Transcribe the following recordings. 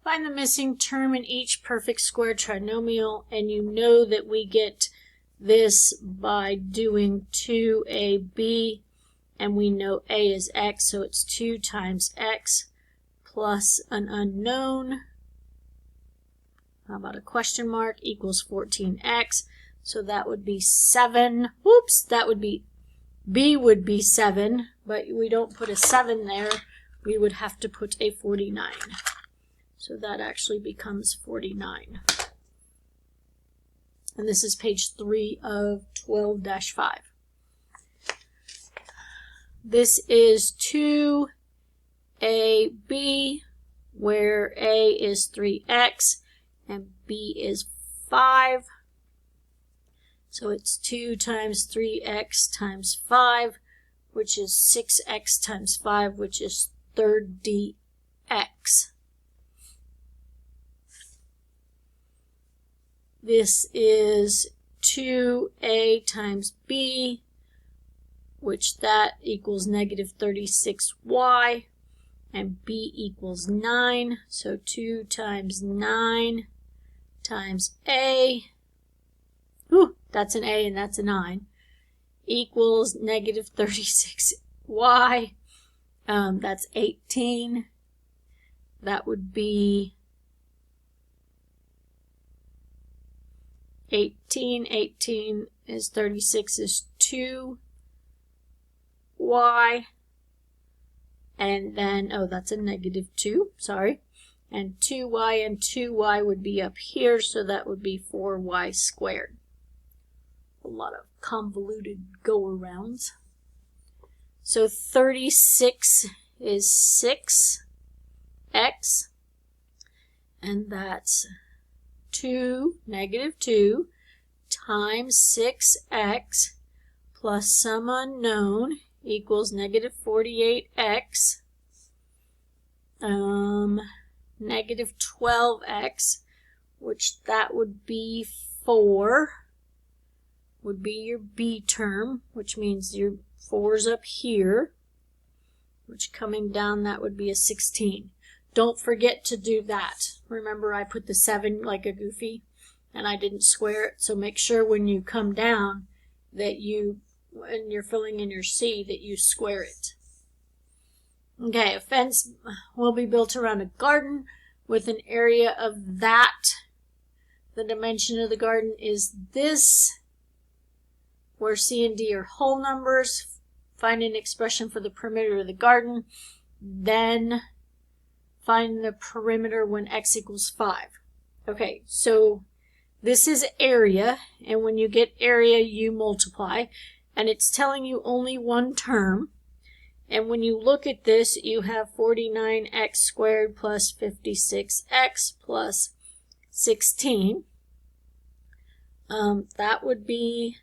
Find the missing term in each perfect square trinomial, and you know that we get this by doing 2ab, and we know a is x, so it's 2 times x plus an unknown, how about a question mark, equals 14x, so that would be 7, whoops, that would be, b would be 7, but we don't put a 7 there, we would have to put a 49. So that actually becomes 49. And this is page 3 of 12-5. This is 2ab, where a is 3x and b is 5. So it's 2 times 3x times 5, which is 6x times 5, which is 30x. This is 2a times b, which that equals negative 36y, and b equals 9. So 2 times 9 times a, ooh, that's an a and that's a 9, equals negative 36y. That's 18. That would be 18. 18 is 36 is 2y. And then, oh, that's a negative 2, sorry. And 2y would be up here, so that would be 4y squared. A lot of convoluted go-arounds. So 36 is 6x, and that's negative 2 times 6x plus some unknown equals negative 48x, negative 12x, which that would be 4, would be your b term, which means your 4's up here, which coming down that would be a 16. Don't forget to do that. Remember, I put the 7 like a goofy, and I didn't square it, so make sure when you come down that you, when you're filling in your C, that you square it. Okay, a fence will be built around a garden with an area of that. The dimension of the garden is this, where C and D are whole numbers. Find an expression for the perimeter of the garden. Then find the perimeter when x equals 5. Okay, so this is area, and when you get area, you multiply, and it's telling you only one term. And when you look at this, you have 49x squared plus 56x plus 16. That would be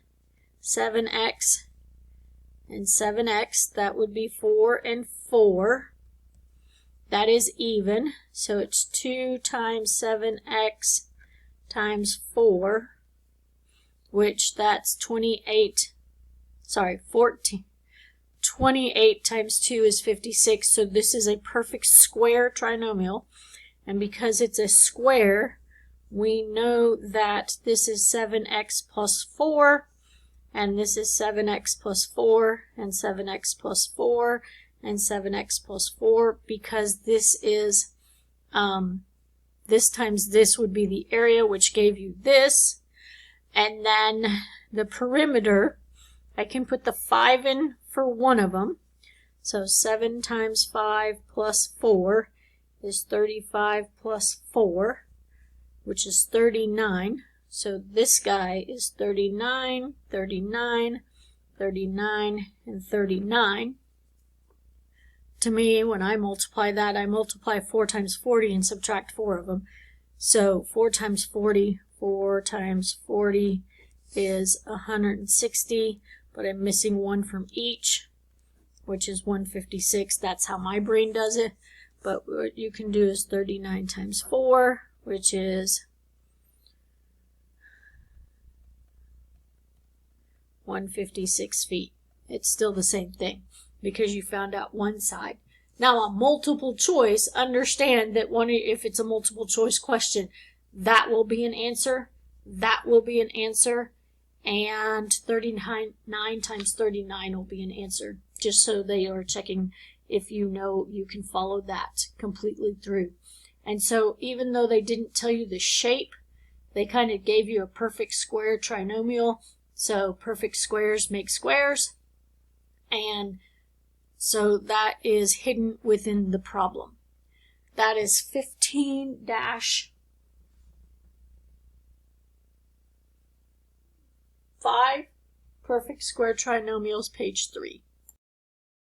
7x and 7x. That would be 4 and 4. That is even, so it's 2 times 7x times 4, which that's 28, sorry, 14. 28 times 2 is 56, so this is a perfect square trinomial, and because it's a square, we know that this is 7x plus 4, and this is 7x plus 4, and 7x plus 4, and 7x plus 4, because this is, this times this would be the area, which gave you this, and then the perimeter, I can put the 5 in for one of them, so 7 times 5 plus 4 is 35 plus 4, which is 39, so this guy is 39, 39, 39, and 39. To me, when I multiply that, I multiply 4 times 40 and subtract 4 of them. So 4 times 40, 4 times 40 is 160, but I'm missing 1 from each, which is 156. That's how my brain does it. But what you can do is 39 times 4, which is 156 feet. It's still the same thing, because you found out one side. Now, a multiple choice, understand that if it's a multiple choice question, that will be an answer, that will be an answer, and 39 times 39 will be an answer, just so they are checking if you know you can follow that completely through. And so even though they didn't tell you the shape, they kind of gave you a perfect square trinomial. So perfect squares make squares. And so that is hidden within the problem. That is 15-5, perfect square trinomials, page 3.